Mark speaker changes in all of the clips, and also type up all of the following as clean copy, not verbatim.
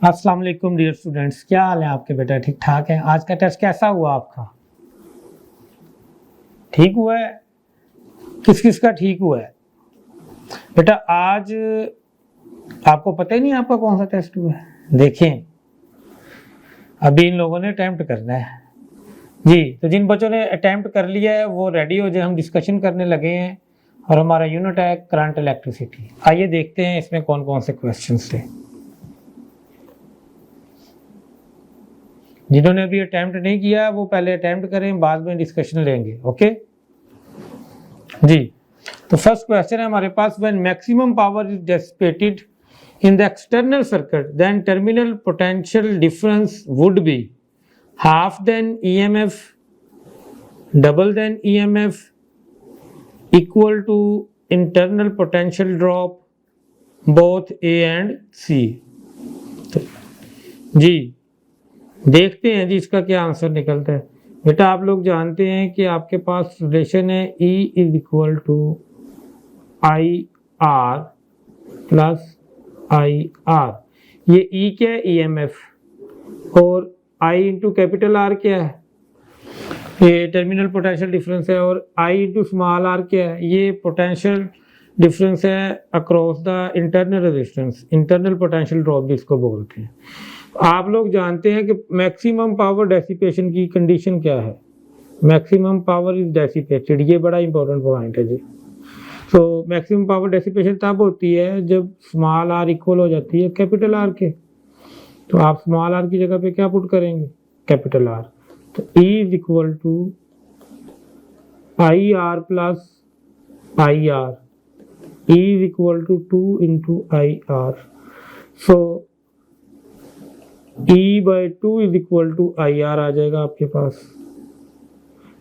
Speaker 1: अस्सलाम वालेकुम dear students, क्या हाल है आपके? बेटा ठीक ठाक है? आज का टेस्ट कैसा हुआ आपका? ठीक हुआ है? किस किस का ठीक हुआ है? बेटा आज आपको पता ही नहीं आपका कौन सा टेस्ट हुआ है। देखें, अभी इन लोगों ने अटेम्प्ट करना है जी। तो जिन बच्चों ने अटेम्प्ट कर लिया है वो रेडी हो जाए, हम डिस्कशन करने लगे हैं और हमारा यूनिट है करंट इलेक्ट्रिसिटी। आइए देखते हैं इसमें कौन कौन से क्वेश्चन थे। जिन्होंने अभी अटेम्प्ट नहीं किया वो पहले अटेम्प्ट करें, बाद में डिस्कशन लेंगे। ओके जी। तो फर्स्ट क्वेश्चन है हमारे पास, when maximum power is dissipated in the external circuit then terminal potential difference would be half than EMF, double than EMF, equal to internal potential drop, both A and C. जी देखते हैं जी इसका क्या answer निकलता है। बेटा आप लोग जानते हैं कि आपके पास रिलेशन है E is equal to I R plus I R. ये E क्या है? EMF, और I इंटू कैपिटल R क्या है? ये टर्मिनल पोटेंशियल डिफरेंस है, और I इंटू स्मॉल r क्या है? ये पोटेंशियल डिफरेंस है across the internal resistance, internal potential drop भी इसको बोलते हैं। आप लोग जानते हैं कि मैक्सिमम पावर डेसिपेशन की कंडीशन क्या है? मैक्सिमम पावर इज डेसिपेटेड, ये बड़ा इंपॉर्टेंट पॉइंट है जी। तो मैक्सिमम पावर डेसिपेशन तब होती है जब स्मॉल आर इक्वल हो जाती है कैपिटल आर के। तो आप स्मॉल आर की जगह पे क्या पुट करेंगे? Capital R. तो E is equal to I R plus I R, E is equal to 2 into I R. So E/2 is equal to I R आ जाएगा आपके पास।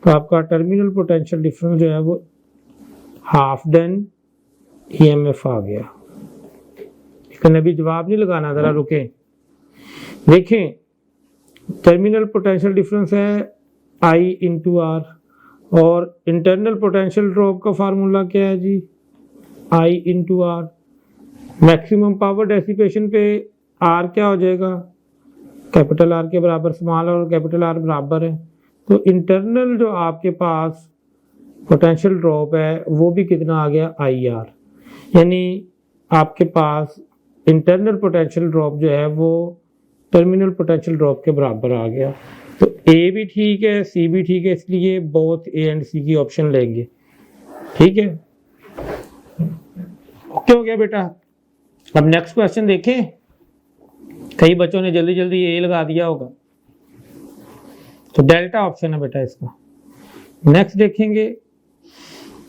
Speaker 1: तो आपका टर्मिनल पोटेंशियल डिफरेंस जो है वो हाफ देन EMF आ गया। इसका अभी जवाब नहीं लगाना, जरा रुके। देखें, टर्मिनल पोटेंशियल डिफरेंस है I इंटू आर, और इंटरनल पोटेंशियल ड्रॉप का फार्मूला क्या है जी? I into R. Maximum power dissipation पे R क्या हो जाएगा? कैपिटल आर के बराबर स्मॉल और कैपिटल आर बराबर है। तो इंटरनल जो आपके पास पोटेंशियल ड्रॉप है वो भी कितना आ गया? I R. यानी आपके पास इंटरनल पोटेंशियल ड्रॉप जो है वो टर्मिनल पोटेंशियल ड्रॉप के बराबर आ गया। तो ए भी ठीक है, सी भी ठीक है, इसलिए बोथ ए एंड सी की ऑप्शन लेंगे। ठीक है, ओके हो गया बेटा। अब नेक्स्ट क्वेश्चन देखें। कई बच्चों ने जल्दी जल्दी ए लगा दिया होगा, तो डेल्टा ऑप्शन है बेटा इसका। नेक्स्ट देखेंगे,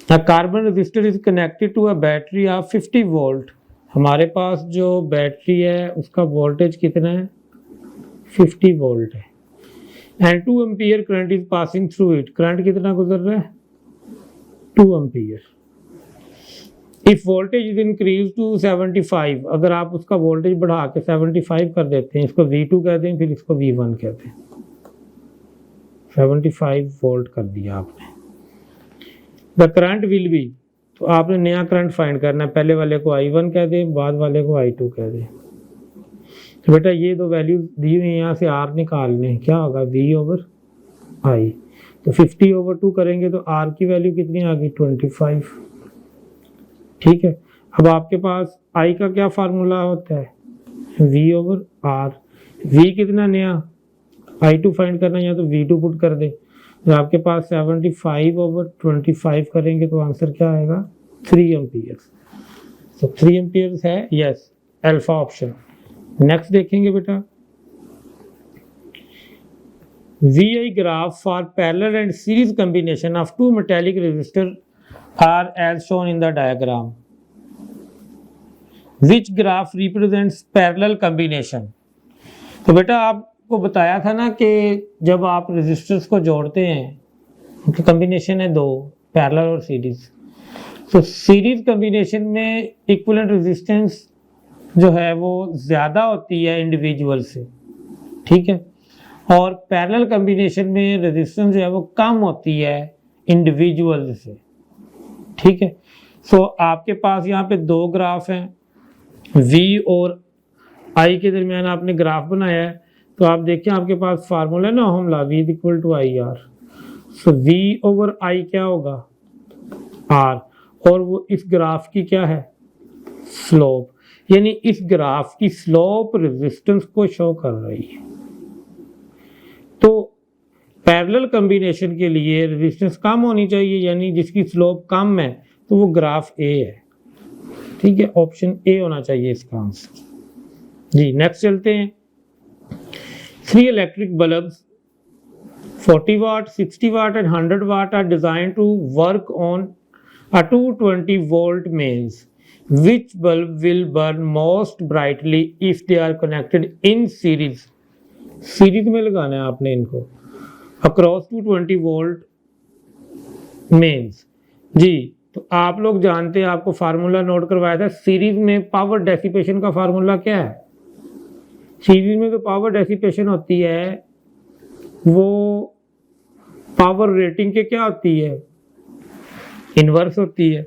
Speaker 1: a carbon resistor is connected to a battery of 50 volt. हमारे पास जो बैटरी है उसका वोल्टेज कितना है? 50 वोल्ट है। And 2 ampere current is passing through it. Current कितना गुजर रहा है? 2 ampere. If voltage is increase to 75, अगर आप उसका वोल्टेज बढ़ा के 75 कर देते हैं, इसको V2 कहते हैं, फिर इसको V1 कहते हैं। 75 वोल्ट कर दिया आपने। द करंट विल बी, तो आपने नया करंट फाइंड करना है। पहले वाले को I1 कह दें, बाद वाले को I2 कह दें। तो बेटा ये दो वैल्यू दी हुई, यहाँ से R निकालने, क्या होगा? V/I। तो 50/2 करेंगे तो R की वैल्यू कितनी आ गई? 25। ठीक है, अब आपके पास I का क्या फार्मूला होता है? V/R। V कितना नया? I2 फाइंड करना, या तो V2 पुट कर दे। तो आपके पास 75/25 करेंगे तो आंसर क्या आएगा? 3 एम्पियर। तो 3 एम्पियर है, यस, अल्फा ऑप्शन। नेक्स्ट देखेंगे बेटा, VI graph for parallel and series combination of 2 metallic resistor are as shown in the diagram. Which graph represents parallel combination? तो बेटा आपको बताया था ना कि जब आप रेजिस्टर्स को जोड़ते हैं उनकी कॉम्बिनेशन है 2, पैरेलल और सीरीज। तो सीरीज कॉम्बिनेशन में इक्विवेलेंट रेजिस्टेंस जो है वो ज्यादा होती है इंडिविजुअल से, ठीक है, और पैरेलल कॉम्बिनेशन में रेजिस्टेंस जो है वो कम होती है इंडिविजुअल से। ठीक है, सो आपके पास यहाँ पे 2 ग्राफ हैं, V और आई के दरमियान आपने ग्राफ बनाया है, तो आप देखें आपके पास फार्मूला है ना ohm law, V equal to I R. So V over I क्या होगा, R, और वो इस ग्राफ की क्या है, स्लोप, यानी इस ग्राफ की स्लोप रेजिस्टेंस को शो कर रही है। तो पैरेलल कॉम्बिनेशन के लिए रेजिस्टेंस कम होनी चाहिए, यानी जिसकी स्लोप कम है, तो वो ग्राफ ए है। ठीक है, ऑप्शन ए होना चाहिए इसका आंसर। जी नेक्स्ट चलते हैं। 3 electric bulbs 40 watt, 60 watt and 100 watt are designed to work on a 220 volt mains. Which bulb will burn most brightly if they are connected in series? Series में लगाना है आपने इनको, अक्रॉस 220 वोल्ट मेंस। जी तो आप लोग जानते हैं, आपको फार्मूला नोट करवाया था, सीरीज में पावर डेसिपेशन का फार्मूला क्या है। सीरीज में तो पावर डेसिपेशन होती है वो पावर रेटिंग के क्या होती है, इनवर्स होती है।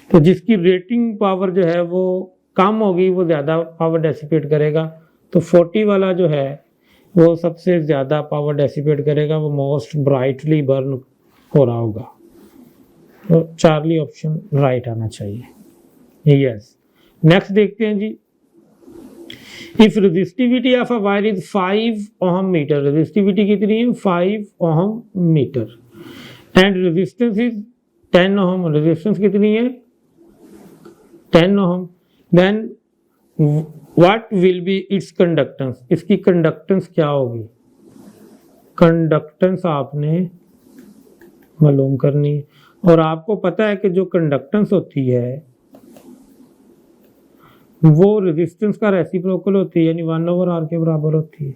Speaker 1: तो जिसकी रेटिंग पावर जो है वो कम होगी वो ज़्यादा पावर डेसिपेट करेगा। तो 40 वाला जो है वो सबसे ज़्यादा पावर डेसिपेट करेगा, वो मोस्ट ब्राइटली बर्न हो रहा होगा। तो चार्ली ऑप्शन राइट आना चाहिए। यस नेक्स्ट देखते हैं जी। If resistivity of a wire is 5 ohm metre, resistivity कितनी है 5 ohm metre, and resistance is 10 ohm, resistance कितनी है 10 ohm, then what will be its conductance, इसकी कंडक्टेंस क्या होगी। कंडक्टेंस आपने मालूम करनी है, और आपको पता है कि जो कंडक्टेंस होती है वो रेजिस्टेंस का रेसिप्रोकल होती है, यानी 1/r के बराबर होती है।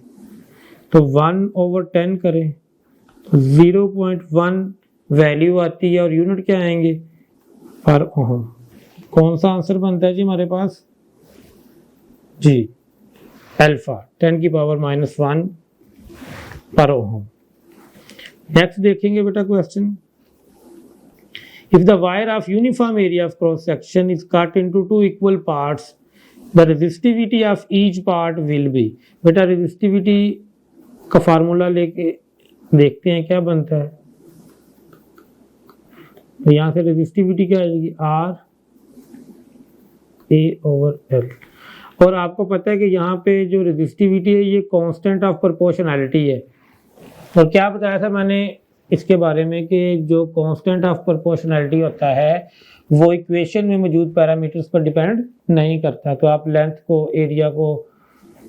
Speaker 1: तो 1/10 करें तो 0.1 वैल्यू आती है, और यूनिट क्या आएंगे पर ओहम। कौन सा आंसर बनता है जी हमारे पास, जी अल्फा 10⁻⁻1 पर ओहम। नेक्स्ट देखेंगे बेटा question. If the wire of uniform area of cross section is cut into 2 equal parts, the resistivity of each part will be, बेटा रेजिस्टिविटी का फार्मूला लेके देखते हैं क्या बनता है। तो यहाँ से रेजिस्टिविटी क्या आएगी R A/L, और आपको पता है कि यहाँ पे जो रेजिस्टिविटी है ये कांस्टेंट ऑफ प्रोपोर्शनैलिटी है। और क्या बताया था मैंने इसके बारे में कि जो कांस्टेंट ऑफ प्रोपोर्शनैलिटी होता है वो इक्वेशन में मौजूद पैरामीटर्स पर डिपेंड नहीं करता। तो आप लेंथ को, एरिया को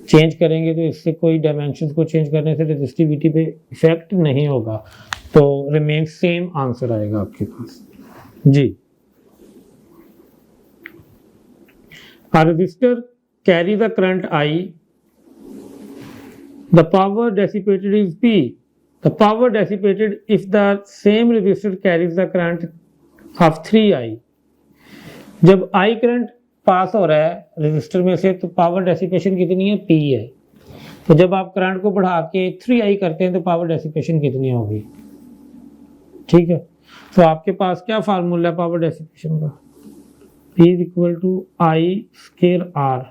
Speaker 1: चेंज करेंगे तो इससे कोई डायमेंशन को चेंज करने से रेजिस्टिविटी पे इफेक्ट नहीं होगा, तो रिमेन सेम आंसर आएगा आपके पास। जी A resistor carry the current I, the power dissipated is P. The power dissipated if the same resistor carries the current of 3I. जब I करंट पास हो रहा है रेजिस्टर में से तो पावर डेसिपेशन कितनी है P है। तो जब आप करंट को बढ़ा के 3I करते हैं तो पावर डेसिपेशन कितनी होगी। ठीक है, तो आपके पास क्या फार्मूला है पावर डेसिपेशन का, P इक्वल टू I²R।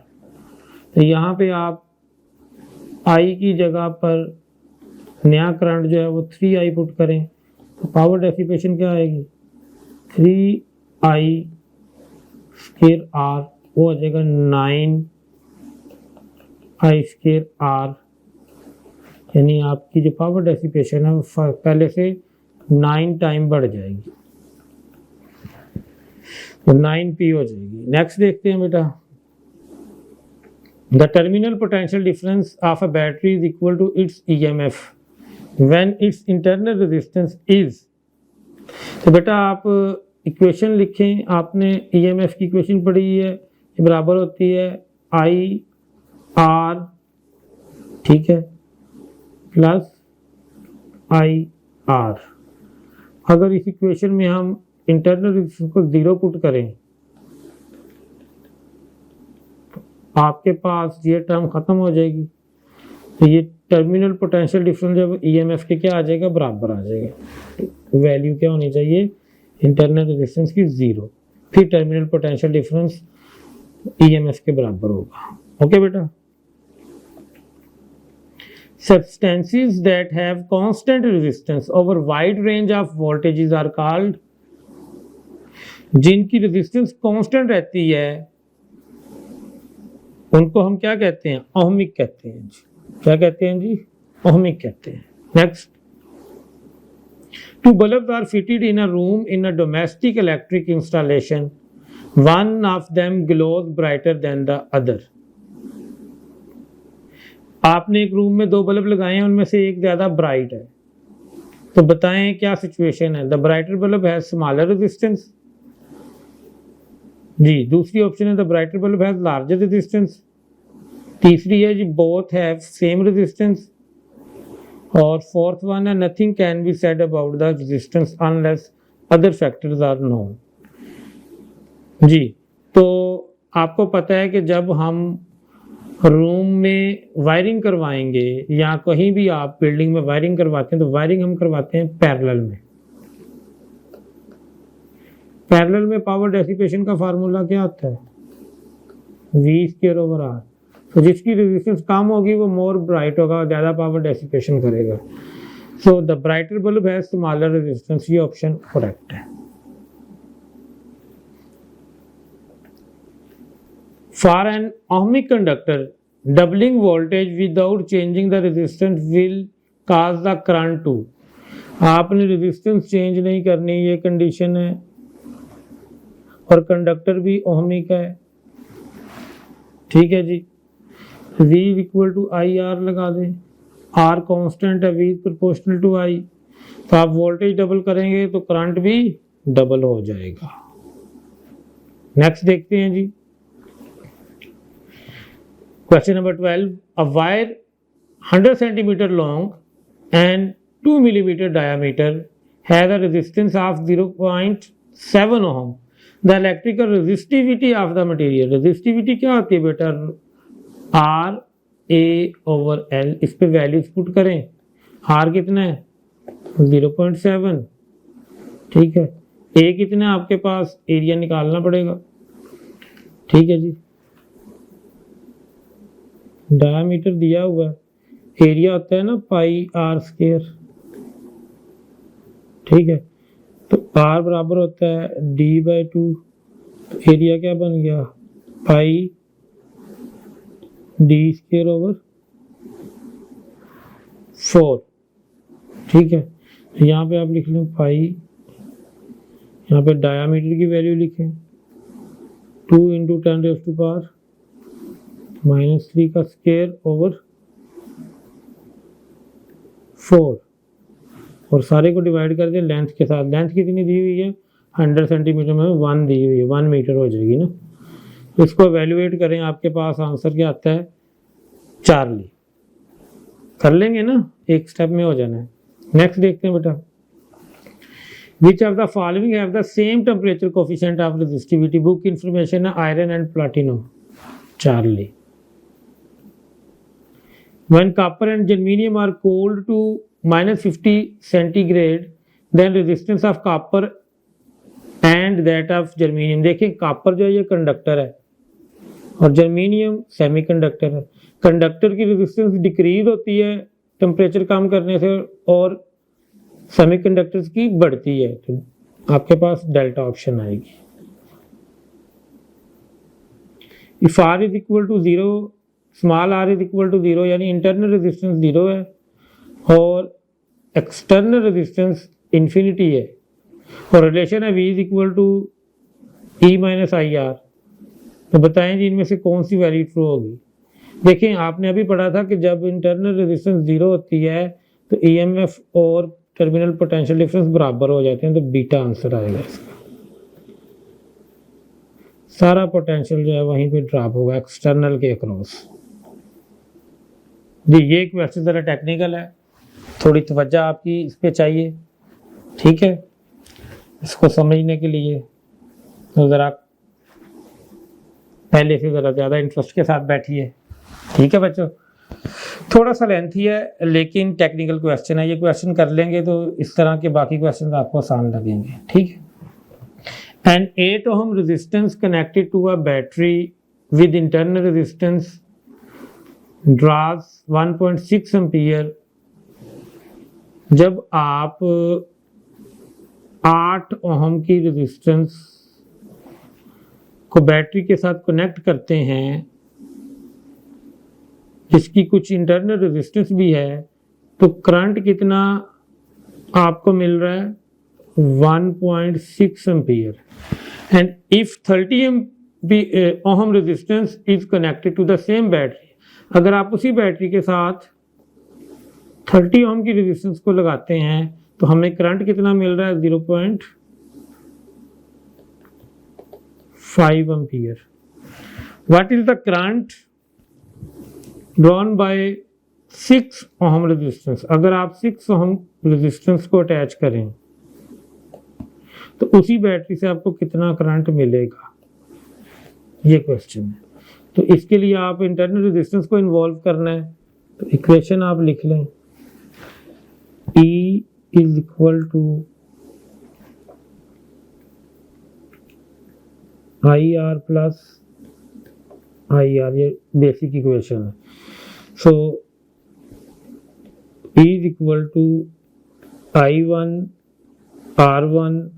Speaker 1: तो यहाँ पे आप I की जगह पर नया करंट जो है वो 3I पुट करें तो पावर डेसिपेशन क्या आएगी 3I²R, वो हो जाएगा 9I²R, यानी आपकी जो पावर डेसिपेशन है वो पहले से 9 टाइम बढ़ जाएगी, तो 9P हो जाएगी। नेक्स्ट देखते हैं बेटा। The terminal potential difference of a battery is equal to its EMF when its internal resistance is। तो बेटा आप इक्वेशन लिखें, आपने EMF की इक्वेशन पढ़ी है, ये बराबर होती है IR, ठीक है, प्लस IR। अगर इस इक्वेशन में हम इंटरनल रेजिस्टेंस को 0 पुट करें तो आपके पास ये टर्म खत्म हो जाएगी, तो ये टर्मिनल पोटेंशियल डिफरेंस जब EMF के क्या आ जाएगा बराबर आ जाएगा। वैल्यू क्या होनी चाहिए इंटरनल रेजिस्टेंस की 0, फिर टर्मिनल पोटेंशियल डिफरेंस EMF के बराबर होगा। ओके बेटा। Substances that have constant resistance over wide range of voltages are called, जिनकी रेजिस्टेंस कांस्टेंट रहती है उनको हम क्या कहते हैं? ओहमिक कहते हैं जी। क्या कहते हैं जी? ओहमिक कहते हैं। Next, two bulbs are fitted in a room in a domestic electric installation. One of them glows brighter than the other. आपने एक रूम में दो बल्ब लगाए हैं, उनमें से एक ज्यादा ब्राइट है, तो बताएं क्या सिचुएशन है? The brighter bulb has smaller resistance जी। दूसरी ऑप्शन है the brighter bulb has larger resistance. तीसरी है जी बोथ हैव सेम रेजिस्टेंस। और फोर्थ वन है nothing can be said about the resistance unless other factors are known जी। तो आपको पता है कि जब हम रूम में वायरिंग करवाएंगे या कहीं भी आप बिल्डिंग में वायरिंग करवाते हैं तो वायरिंग हम करवाते हैं पैरेलल में। पैरेलल में पावर डेसिपेशन का फार्मूला क्या होता है? V²/R। तो जिसकी रेजिस्टेंस कम होगी वो मोर ब्राइट होगा, ज्यादा पावर डेसिपेशन करेगा। So the brighter bulb has smaller resistance, ये ऑप्शन करेक्ट है। For an ohmic conductor, doubling voltage without changing the resistance will cause the current to। आपने रेजिस्टेंस चेंज नहीं करनी, ये कंडीशन है, और कंडक्टर भी ओहमिक है। ठीक है जी। V=IR लगा दें, R कांस्टेंट है, V प्रोपोर्शनल टू I, तो आप वोल्टेज डबल करेंगे तो करंट भी डबल हो जाएगा। नेक्स्ट देखते हैं जी, question number 12। A wire 100 centimetre long and 2 millimetre diameter has a resistance of 0.7 ohm. The electrical resistivity of the material. Resistivity क्या होती है बेटा? RA/L। इस पे वैल्यूज पुट करें। R कितना है? 0.7। ठीक है। A कितना है आपके पास? एरिया निकालना पड़ेगा। ठीक है जी। डायमीटर दिया हुआ है, एरिया होता है ना πr²। ठीक है, तो R बराबर होता है D/2, तो एरिया क्या बन गया? πd²/4। ठीक है, तो यहाँ पे आप लिख लें पाई, यहाँ पे डायमीटर की वैल्यू लिखें 2 × 10⁻³ का स्क्वायर ओवर 4, और सारे को डिवाइड कर दें लेंथ के साथ। लेंथ कितनी दी हुई है? 100 सेंटीमीटर में 1 दी हुई है, 1 मीटर हो जाएगी ना। इसको एवेल्युएट करें, आपके पास आंसर क्या आता है? 4 कर लेंगे ना, एक स्टेप में हो जाना है। नेक्स्ट देखते हैं बेटा, which of the following have the same temperature coefficient of resistivity? Book information है iron and platinum. 4 When copper and germanium are cooled to -50 centigrade, then resistance of copper and that of germanium। देखिए copper जो है ये conductor है और germanium semiconductor है। Conductor की resistance decrease होती है टेम्परेचर कम करने से और सेमीकंडक्टर्स की बढ़ती है, तो आपके पास डेल्टा ऑप्शन आएगी। If R is equal to 0, small r is equal to 0, यानी इंटरनल रेजिस्टेंस 0 है और एक्सटर्नल रेजिस्टेंस इंफिनिटी है, और रिलेशन है V is equal to E-IR। तो बताएं जी इनमें से कौन सी वैल्यू ट्रू होगी? देखें आपने अभी पढ़ा था कि जब इंटरनल रेजिस्टेंस 0 होती है तो EMF और टर्मिनल पोटेंशियल डिफरेंस बराबर हो जाते हैं, तो बीटा आंसर आएगा इसका। सारा पोटेंशियल जो है वहीं पे ड्रॉप होगा एक्सटर्नल के अक्रॉस। जी ये क्वेश्चन ज़रा टेक्निकल है, थोड़ी तवज्जो आपकी इस पे चाहिए। ठीक है, इसको समझने के लिए तो ज़रा पहले से ज़रा ज़्यादा इंटरेस्ट के साथ बैठिए। ठीक है बच्चों, थोड़ा सा लेंथी है लेकिन टेक्निकल क्वेश्चन है, ये क्वेश्चन कर लेंगे तो इस तरह के बाकी क्वेश्चन आपको आसान लगेंगे। ठीक है। An 8 ohm resistance connected to a battery with internal resistance draws 1.6 ampere जब आप 8 ओहम की रेजिस्टेंस को बैटरी के साथ कनेक्ट करते हैं जिसकी कुछ इंटरनल रेजिस्टेंस भी है, तो करंट कितना आपको मिल रहा है 1.6 ampere. And if 30 ohm resistance is connected to the same battery, अगर आप उसी बैटरी के साथ 30 ओम की रेजिस्टेंस को लगाते हैं तो हमें करंट कितना मिल रहा है 0.5 ampere. What is the current drawn by 6 ohm resistance? अगर आप 6 ओम रेजिस्टेंस को अटैच करें तो उसी बैटरी से आपको कितना करंट मिलेगा, ये क्वेश्चन है। तो इसके लिए आप इंटरनल रेजिस्टेंस को इन्वॉल्व करना है, तो इक्वेशन आप लिख लें E is equal to IR plus IR, ये बेसिक इक्वेशन है। So E is equal to I1 R1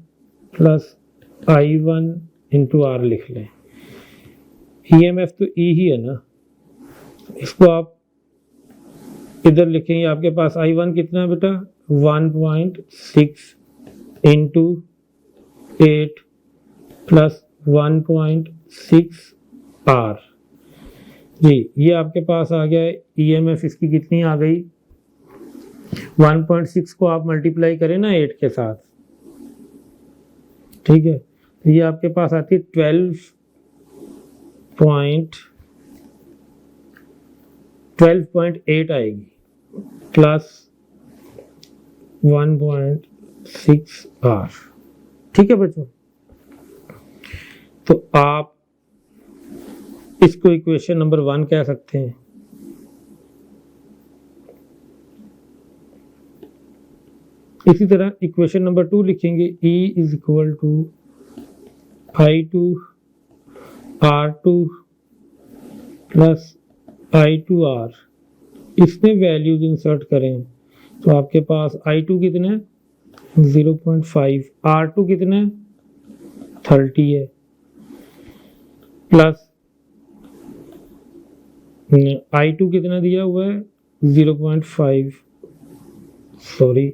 Speaker 1: plus I1 into R लिख लें। EMF तो E ही है ना, इसको आप इधर लिखेंगे। आपके पास I1 कितना है बेटा 1.6 इंटू 8 प्लस 1.6 R जी, ये आपके पास आ गया है। EMF इसकी कितनी आ गई 1.6 को आप मल्टीप्लाई करें ना 8 के साथ, ठीक है, तो ये आपके पास आती है 12.8 आएगी प्लस 1.6 R, ठीक है बच्चों। तो आप इसको इक्वेशन नंबर 1 कह सकते हैं। इसी तरह इक्वेशन नंबर 2 लिखेंगे E is equal to I2 R2 plus I2R। इसमें वैल्यूज इंसर्ट करें तो आपके पास I2 कितना है 0.5, R2 कितना है 30 है, प्लस I2 कितना दिया हुआ है 0.5, सॉरी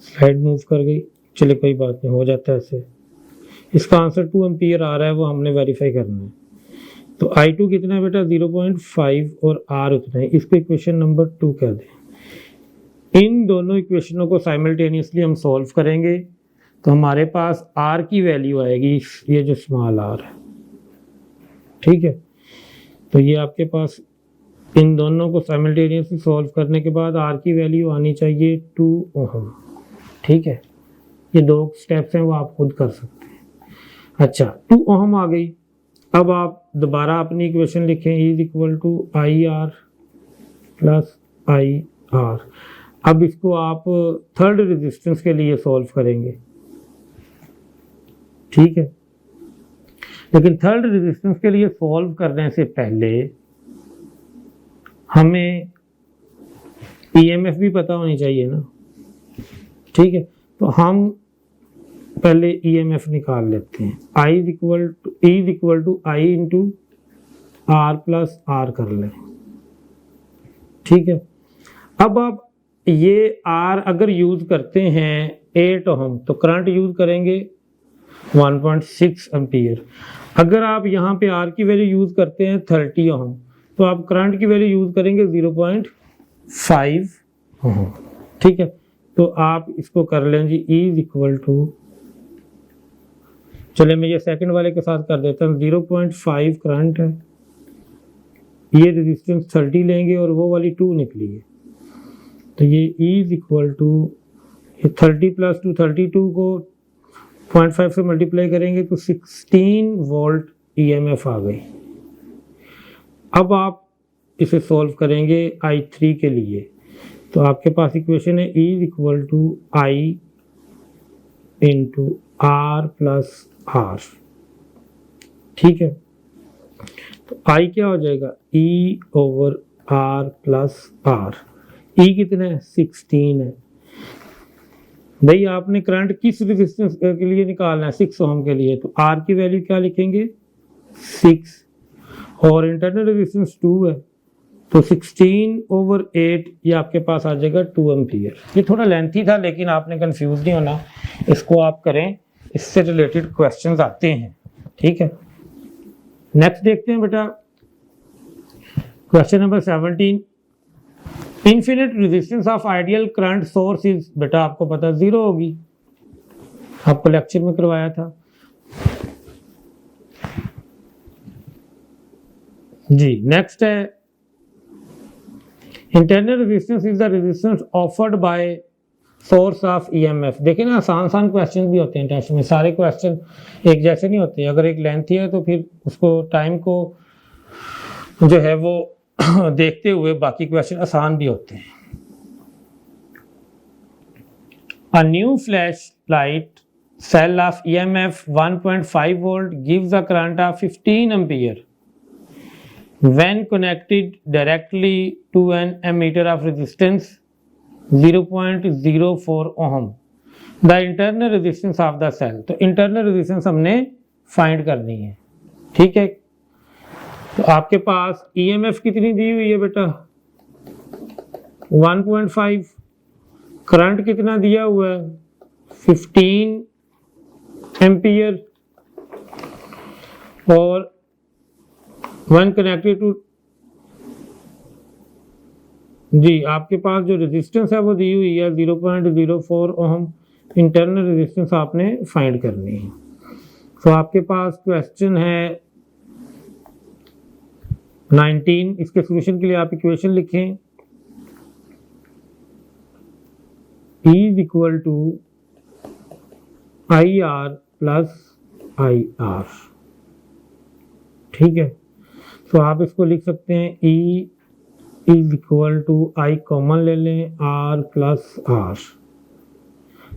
Speaker 1: स्लाइड मूव कर गई, चले कोई बात नहीं, हो जाता है ऐसे। इसका आंसर 2 एम्पियर आ रहा है, वो हमने वेरीफाई करना है। तो I2 कितना है बेटा 0.5 और R उतना है, इसको इक्वेशन नंबर 2 कह दें। इन दोनों इक्वेशनों को साइमल्टेनियसली हम सॉल्व करेंगे तो हमारे पास R की वैल्यू आएगी, ये जो स्मॉल r है, ठीक है। तो ये आपके पास इन दोनों को साइमल्टेनियसली सॉल्व करने के बाद R की वैल्यू आनी चाहिए 2 ओहम, ठीक है। ये 2 स्टेप्स हैं वो आप खुद कर सकते हैं। अच्छा 2 ओहम आ गई। अब आप दोबारा अपनी इक्वेशन लिखें E is equal to IR plus IR। अब इसको आप थर्ड रेजिस्टेंस के लिए सॉल्व करेंगे, ठीक है। लेकिन थर्ड रेजिस्टेंस के लिए सॉल्व करने से पहले हमें EMF भी पता होनी चाहिए ना, ठीक है। तो हम पहले EMF निकाल लेते हैं। E is equal to I into R plus R कर लें, ठीक है। अब आप ये R अगर यूज करते हैं 8 ओहम तो करंट यूज करेंगे 1.6 एम्पियर। अगर आप यहाँ पे R की वैल्यू यूज करते हैं 30 ओहम तो आप करंट की वैल्यू यूज करेंगे 0.5 ओहम, ठीक है। तो आप इसको कर लें जी E इज इक्वल टू, चले मैं ये सेकंड वाले के साथ कर देता हूँ, 0.5 करंट है, ये रेजिस्टेंस 30 लेंगे और वो वाली 2 निकली है, तो ये E is equal to 30 plus 2, 32 को 0.5 से मल्टीप्लाई करेंगे तो 16 वोल्ट EMF आ गई। अब आप इसे सॉल्व करेंगे I3 के लिए, तो आपके पास इक्वेशन है E is equal to I into R plus R, ठीक है। तो I क्या हो जाएगा E over R plus R. E कितना है 16 है। भाई आपने करंट किस रेजिस्टेंस के लिए निकालना है 6 ओम के लिए, तो आर की वैल्यू क्या लिखेंगे 6 और इंटरनल रेजिस्टेंस 2 है तो 16/8 ये आपके पास आ जाएगा 2 एम्पियर। ये थोड़ा लेंथी था लेकिन आपने कंफ्यूज नहीं होना, इसको आप करें, इससे रिलेटेड क्वेश्चंस आते हैं। ठीक है, नेक्स्ट देखते हैं बेटा question number 17। Infinite resistance of ideal current source is, बेटा आपको पता 0 होगी, आपको लेक्चर में करवाया था जी। नेक्स्ट है internal resistance is the resistance offered by source of EMF. देखिए ना आसान क्वेश्चन भी होते हैं टेस्ट में, सारे क्वेश्चन एक जैसे नहीं होते। अगर एक लेंथी है तो फिर उसको टाइम को जो है वो देखते हुए बाकी क्वेश्चन आसान भी होते हैं। A new flashlight cell of EMF 1.5 volt gives a current of 15 ampere when connected directly to an ammeter of resistance 0.04 ohm. The internal resistance of the cell, तो internal resistance हमने फाइंड करनी है। ठीक है, तो आपके पास EMF कितनी दी हुई है बेटा 1.5, करंट कितना दिया हुआ है 15 एम्पियर और वन कनेक्टेड टू जी आपके पास जो रेजिस्टेंस है वो दी हुई है 0.04 ओम। इंटरनल रेजिस्टेंस आपने फाइंड करनी है। तो आपके पास क्वेश्चन है 19, इसके सॉल्यूशन के लिए आप इक्वेशन लिखें E is equal to IR plus IR। ठीक है, तो आप इसको लिख सकते हैं E is equal to I common ले लें R प्लस R,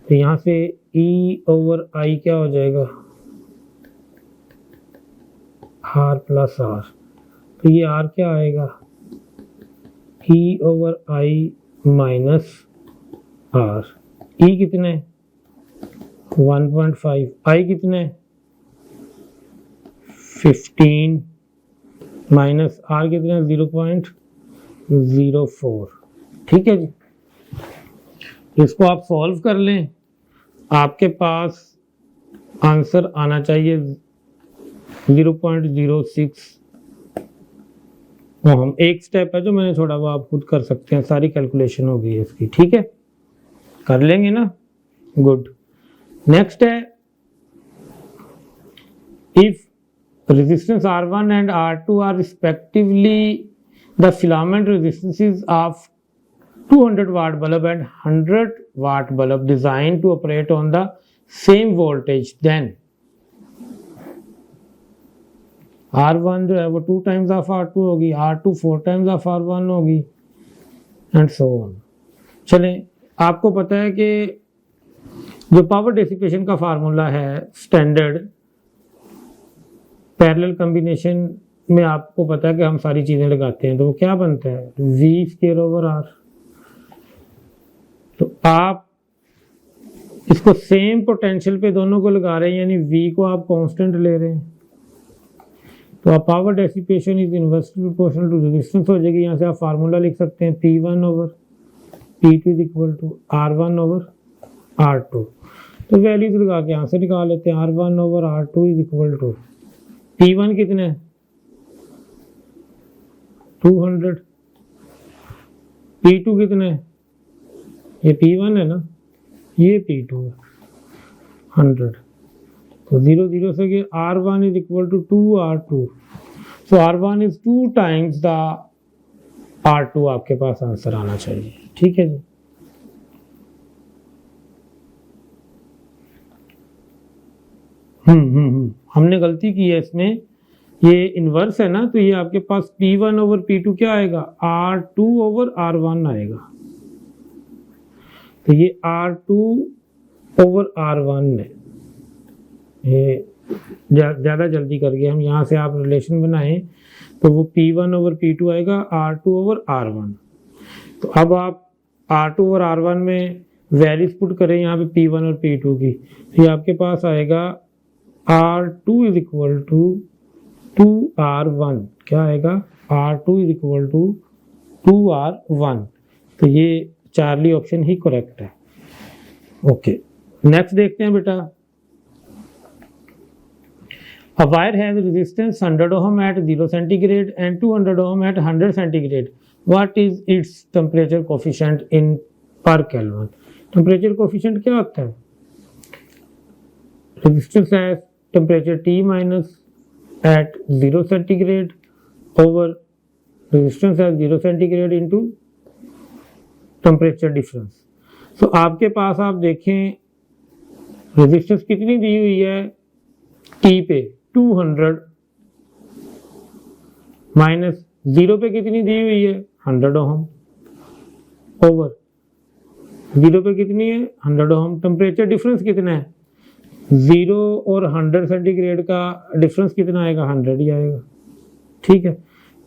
Speaker 1: तो यहाँ से E ओवर I क्या हो जाएगा R प्लस R, तो ये R क्या आएगा E over I minus R। E कितने 1.5, I कितने 15 माइनस R कितने 0.04। ठीक है जी, इसको आप सॉल्व कर लें, आपके पास आंसर आना चाहिए 0.06 ओम। एक स्टेप है जो मैंने छोड़ा वो आप खुद कर सकते हैं, सारी कैलकुलेशन हो गई है इसकी। ठीक है, कर लेंगे ना, गुड। नेक्स्ट है if resistance R1 and R2 are respectively the filament resistances of 200 watt bulb and 100 watt bulb designed to operate on the same voltage, then R1 जो है वो 2 times of R2 होगी, R2 4 times of R1 होगी and so on। चलें, आपको पता है कि जो पावर डेसिपेशन का फार्मूला है स्टैंडर्ड पैरेलल कॉम्बिनेशन में, आपको पता है कि हम सारी चीजें लगाते हैं तो वो क्या बनता है V स्क्वायर ओवर R। तो आप इसको सेम पोटेंशियल पे दोनों को लगा रहे हैं, यानी V को आप कांस्टेंट ले रहे हैं, तो आप power dissipation is inversely proportional to resistance हो जाएगी। यहाँ से आप फार्मूला लिख सकते हैं P1 over P2 is equal to R1 over R2। तो वैल्यूज लगा के आंसर निकाल लेते हैं। R1 over R2 is equal to P1 कितने 200, P2 कितने, ये P1 है ना, ये P2 है 100, तो 0 0 से कि R1 is equal to 2R2, so R1 is 2 times the R2, आपके पास आंसर आना चाहिए। ठीक है जी, हमने गलती की है इसमें, ये इनवर्स है ना, तो ये आपके पास P1 ओवर P2 क्या आएगा R2 ओवर R1 आएगा, तो ये R2 ओवर R1 है। ये ज़्यादा जल्दी करके हम यहाँ से आप रिलेशन बनाएं तो वो P1 ओवर P2 आएगा R2 ओवर R1। तो अब आप R2 ओवर R1 में वैल्यूज पुट करें यहाँ पे P1 और P2 की, तो ये आपके पास आएगा R2 is equal to 2R1। क्या आएगा? R2 is equal to 2R1। तो ये चार्ली ऑप्शन ही करेक्ट है। ओके, नेक्स्ट देखते हैं बेटा। A wire has resistance 100 ohm at 0 centigrade and 200 ohm at 100 centigrade. What is its temperature coefficient in per Kelvin? Temperature coefficient क्या होता है? Resistance has temperature T minus at 0 centigrade over resistance at 0 centigrade into temperature difference. So आपके पास आप देखें resistance कितनी दी हुई है T पे 200 माइनस 0 पे कितनी दी हुई है 100 ओम ओवर 0 पे कितनी है 100 ओम। टेम्परेचर डिफरेंस कितना है 0 और 100 सेंटीग्रेड का डिफरेंस कितना आएगा 100 ही आएगा। ठीक है,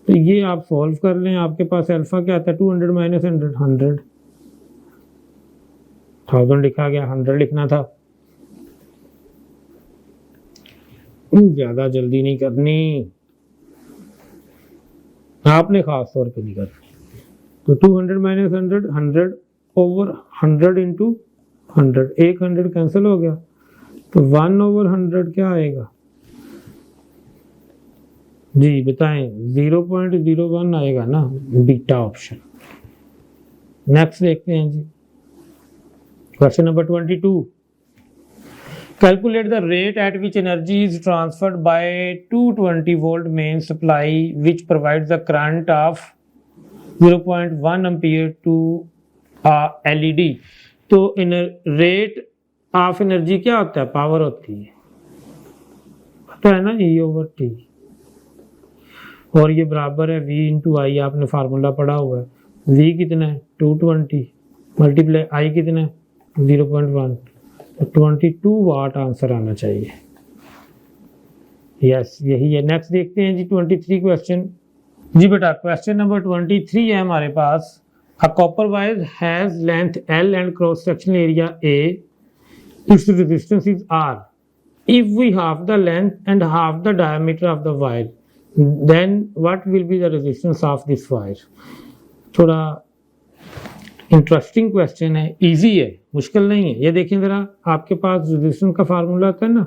Speaker 1: तो ये आप सॉल्व कर लें। आपके पास अल्फा क्या आता है 200 माइनस 100 100 1000 लिखा गया, 100 लिखना था। ज्यादा जल्दी नहीं करनी आपने, खास तौर पे नहीं करनी। तो 200 माइनस 100 100 ओवर 100 इंटू 100, एक 100 कैंसिल हो गया, तो 1 ओवर 100 क्या आएगा जी बताएं? 0.01 आएगा ना, बीटा ऑप्शन। नेक्स्ट देखते हैं जी, question number 22। Calculate the rate at which energy is transferred by 220 volt main supply which provides the current of 0.1 ampere to a LED। तो रेट ऑफ एनर्जी क्या होता है? पावर होती है, पता है ना, E ओवर T। और ये बराबर है V इंटू आई, आपने फार्मूला पढ़ा हुआ है। V कितना है 220 मल्टीप्लाई I कितना है 0.1, 22 वाट आंसर आना चाहिए। यस, यही है। नेक्स्ट देखते हैं जी 23 क्वेश्चन। जी बेटा, क्वेश्चन नंबर 23 है हमारे पास। A copper wire has length L and cross sectional area A, its resistance is R। If we half the length and half the diameter of the wire, then what will be the resistance of this wire. थोड़ा interesting question है, easy है, मुश्किल नहीं है। ये देखें जरा, आपके पास रेजिस्टेंस का फार्मूला आता है ना,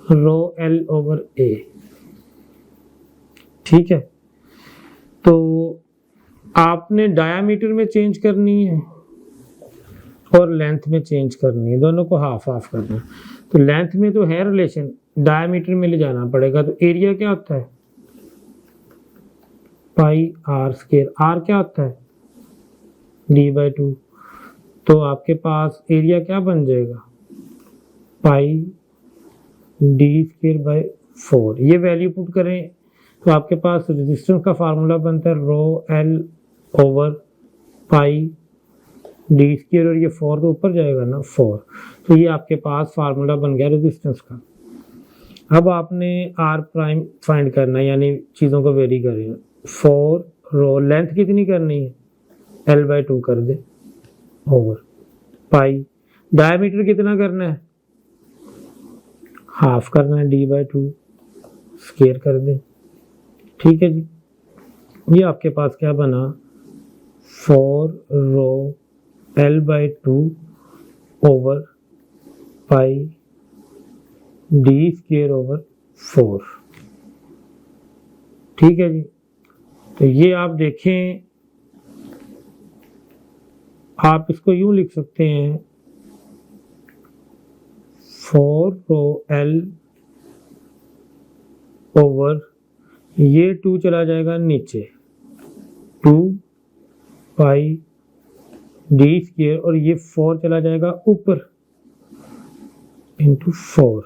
Speaker 1: रो L ओवर A। ठीक है, तो आपने डायामीटर में चेंज करनी है और लेंथ में चेंज करनी है, दोनों को हाफ हाफ करना है। तो लेंथ में तो है रिलेशन, डायामीटर में ले जाना पड़ेगा। तो एरिया क्या होता है पाई R स्क्वायर। R क्या होता है D/2। तो आपके पास एरिया क्या बन जाएगा पाई D²/4। ये वैल्यू पुट करें तो आपके पास रेजिस्टेंस का फार्मूला बनता है रो L ओवर पाई D², और ये 4 तो ऊपर जाएगा ना 4। तो ये आपके पास फार्मूला बन गया रेजिस्टेंस का। अब आपने R प्राइम फाइंड करना है, यानी चीज़ों को वेरी करें। 4 रो लेंथ कितनी करनी है L/2 कर दे ओवर पाई, डायमीटर कितना करना है हाफ करना है D/2 स्क्वायर कर दे। ठीक है जी, ये आपके पास क्या बना 4 रो L/2 ओवर पाई D² ओवर 4। ठीक है जी, तो ये आप देखें, आप इसको यूं लिख सकते हैं 4 रो L ओवर, ये 2 चला जाएगा नीचे 2 पाई D², और ये 4 चला जाएगा ऊपर इंटू 4।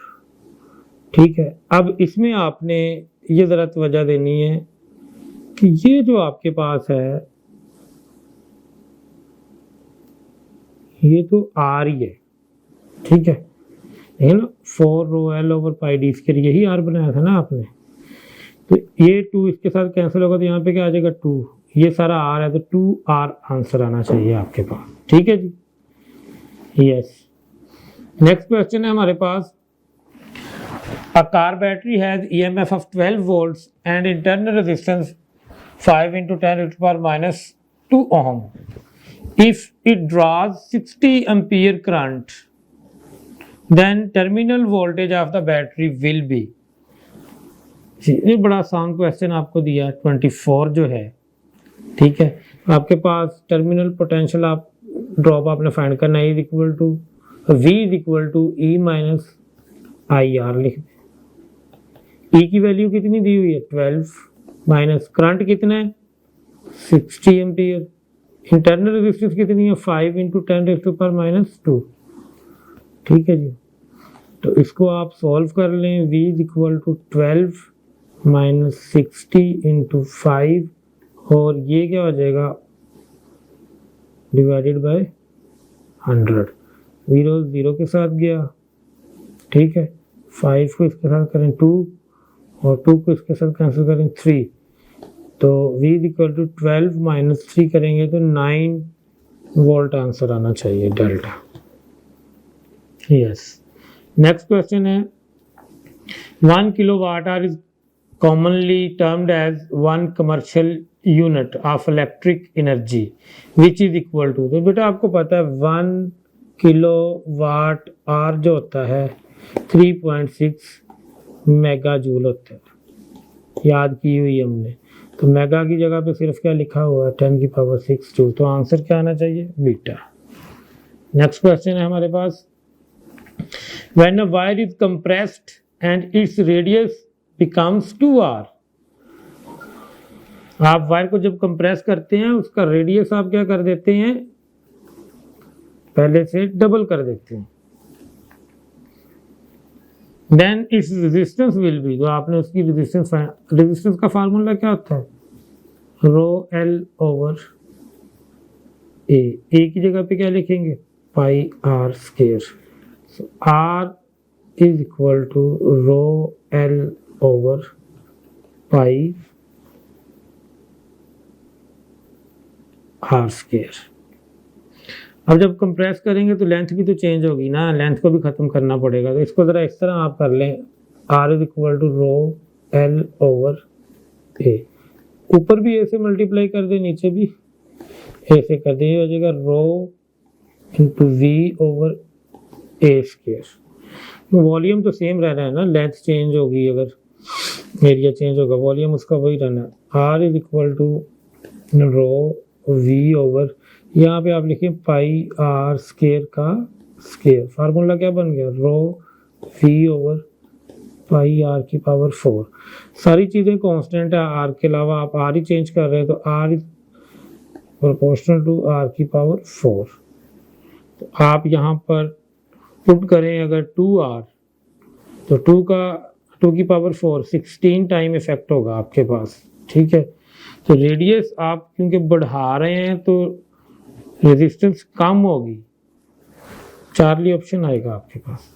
Speaker 1: ठीक है, अब इसमें आपने ये जरा तवज्जो देनी है कि ये जो आपके पास है ये तो R ही है। ठीक है ना, 4 रो L ओवर पाई D², यही R बनाया था ना आपने। तो ये 2 इसके साथ कैंसिल होगा तो यहाँ पे क्या आ जाएगा 2, ये सारा R है तो 2R आंसर आना चाहिए आपके पास। ठीक है जी, यस। नेक्स्ट क्वेश्चन है हमारे पास, a car battery has EMF of 12 volts and internal resistance 5 into 10 to the power minus 2 ohm. If it draws 60 ampere current, then terminal voltage of the battery will be। ये बड़ा आसान question आपको दिया 24 जो है, ठीक है। आपके पास टर्मिनल पोटेंशियल आप ड्रॉप आपने फाइंड करना है, equal to V equal to E minus IR लिख दें। E की वैल्यू कितनी दी हुई है 12, माइनस करंट कितना है 60 एम्पियर, इंटरनल रेजिस्टेंस कितनी है 5 into 10 to the power minus 2। ठीक है जी, तो इसको आप सॉल्व कर लें। V equal to 12 minus 60 into 5, और ये क्या हो जाएगा डिवाइडेड बाय 100। 0 के साथ गया, ठीक है। 5 को इसके साथ करें 2, और 2 को इसके साथ कैंसिल करें 3, तो V इक्वल टू 12 माइनस 3 करेंगे तो 9 वोल्ट आंसर आना चाहिए, डेल्टा। यस। नेक्स्ट क्वेश्चन है, 1 kilowatt hour is commonly termed as 1 commercial unit of electric energy which is equal to. तो बेटा आपको पता है 1 किलोवाट आवर जो होता है 3.6 मेगा जूल होता है, याद की हुई हमने। तो मेगा की जगह पे सिर्फ क्या लिखा हुआ है 10 की पावर 6 जूल, तो आंसर क्या आना चाहिए बीटा। नेक्स्ट क्वेश्चन है हमारे पास, when a wire is compressed and its radius becomes 2r। आप वायर को जब कंप्रेस करते हैं उसका रेडियस आप क्या कर देते हैं, पहले से डबल कर देते हैं, then its resistance will be. तो आपने उसकी रेजिस्टेंस का फार्मूला क्या होता है रो एल ओवर ए। ए की जगह पे क्या लिखेंगे pi are square. So R is equal to rho L over pi are square. अब जब कंप्रेस करेंगे तो लेंथ भी तो चेंज होगी ना, लेंथ को भी खत्म करना पड़ेगा। तो इसको जरा इस तरह आप कर लें, R is equal to rho L over A. ऊपर भी ए से मल्टीप्लाई कर दे, नीचे भी ए से कर दे, ये हो जाएगा rho into V over A square. Volume तो सेम रहना है ना, लेंथ चेंज होगी, अगर एरिया चेंज होगा वॉल्यूम उसका वही रहना है। R is equal to rho V over, यहाँ पे आप लिखें पाई आर स्क्वायर का स्क्वायर। फार्मूला क्या बन गया rho V over pi R की पावर 4। सारी चीज़ें कांस्टेंट है, आर के अलावा आप आर ही चेंज कर रहे हैं, तो R is proportional to R की पावर 4। तो आप यहाँ पर पुट करें अगर 2r, तो 2 की पावर 4 16 टाइम इफेक्ट होगा आपके पास। ठीक है, तो रेडियस आप क्योंकि बढ़ा रहे हैं तो रेजिस्टेंस कम होगी, चार्ली ऑप्शन आएगा आपके पास।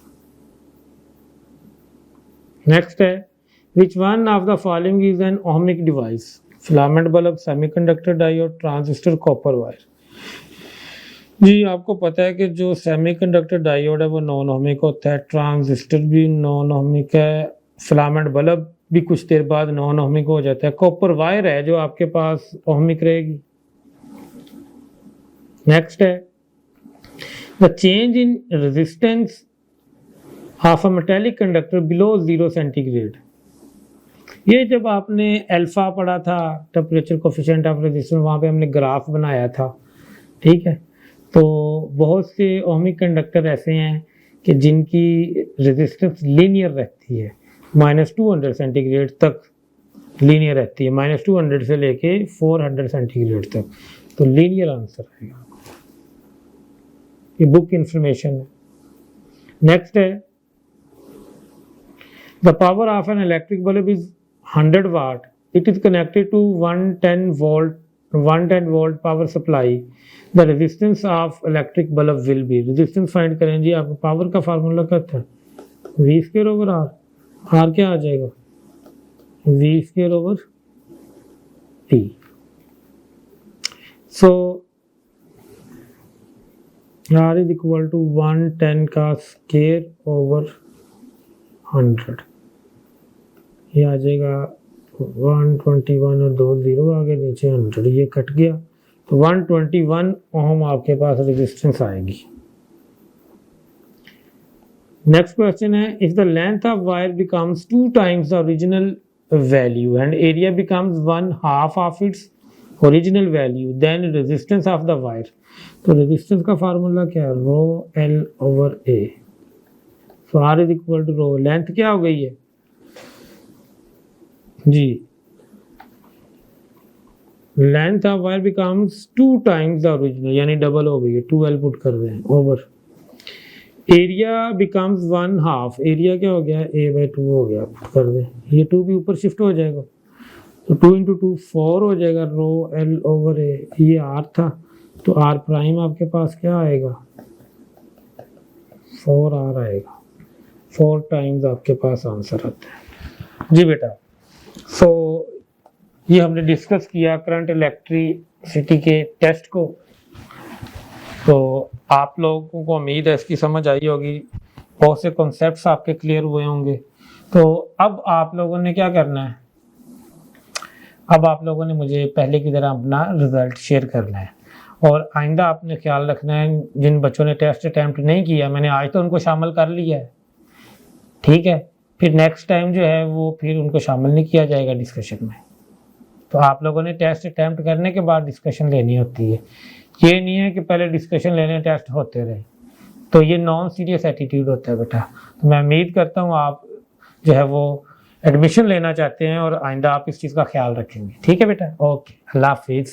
Speaker 1: नेक्स्ट है, which one of the following is an ohmic device, filament bulb, semiconductor diode, transistor, copper wire. जी आपको पता है कि जो सेमीकंडक्टर डायोड है वो नॉन ओहमिक होता है, ट्रांजिस्टर भी नॉन ओहमिक है, फिलामेंट बल्ब भी कुछ देर बाद नॉन ओहमिक हो जाता है, कॉपर वायर है जो आपके पास ओहमिक रहेगी। नेक्स्ट है, the change in resistance of a metallic conductor below 0 centigrade. ये जब आपने अल्फा पढ़ा था, टेम्परेचर कोफिशिएंट ऑफ रेजिस्टेंस, वहाँ पे हमने ग्राफ बनाया था। ठीक है, तो बहुत से ओहमिक कंडक्टर ऐसे हैं कि जिनकी रेजिस्टेंस लीनियर रहती है, -200 सेंटीग्रेड तक लीनियर रहती है, -200 से लेके 400 सेंटीग्रेड तक, तो लीनियर आंसर आएगा। ये बुक इंफॉर्मेशन है। नेक्स्ट है, the power of an electric bulb is 100 watt, it is connected to 110 volt power supply, the resistance of electric bulb will be. Resistance find करें जी, आपको पावर का फार्मूला क्या था V² ओवर R। R क्या आ जाएगा v square over t. So r is equal to 110 का square over 100, ये आ जाएगा 121 और 2 0 आगे, नीचे 100, ये कट गया तो 121 ओम आपके पास रेजिस्टेंस आएगी। नेक्स्ट क्वेश्चन है, if the length of wire becomes 2 times the original value and area becomes 1/2 of its original value then resistance of the wire. तो रेजिस्टेंस का फार्मूला क्या है, rho L over A. So R is equal to rho, length क्या हो गई है जी, length of wire becomes 2 times the original, यानी डबल हो गई है, 2l पुट कर दें ओवर, एरिया बिकम्स 1/2, एरिया क्या हो गया, a/2 हो गया, पुट कर दें, ये 2 भी ऊपर शिफ्ट हो जाएगा तो 2 × 2 4 हो जाएगा, रो एल ओवर ए, ये आर था तो आर प्राइम आपके पास क्या आएगा, 4r आएगा, 4 times आपके पास आंसर आता है जी बेटा। सो ये हमने डिस्कस किया करंट इलेक्ट्रिसिटी के टेस्ट को, तो आप लोगों को उम्मीद है इसकी समझ आई होगी, बहुत से कॉन्सेप्ट्स आपके क्लियर हुए होंगे। तो अब आप लोगों ने क्या करना है, अब आप लोगों ने मुझे पहले की तरह अपना रिजल्ट शेयर करना है, और आइंदा आपने ख्याल रखना है जिन बच्चों ने टेस्ट अटैम्प्ट नहीं किया, मैंने आज तो उनको शामिल कर लिया है, ठीक है, फिर नेक्स्ट टाइम जो है वो फिर उनको शामिल नहीं किया जाएगा डिस्कशन में। तो आप लोगों ने टेस्ट अटैम्प्ट करने के बाद डिस्कशन लेनी होती है, ये नहीं है कि पहले डिस्कशन लेने टेस्ट होते रहे, तो ये नॉन सीरियस एटीट्यूड होता है बेटा। तो मैं उम्मीद करता हूँ आप जो है वो एडमिशन लेना चाहते हैं और आइंदा आप इस चीज़ का ख्याल रखेंगे, ठीक है बेटा। ओके, अल्लाह हाफिज़।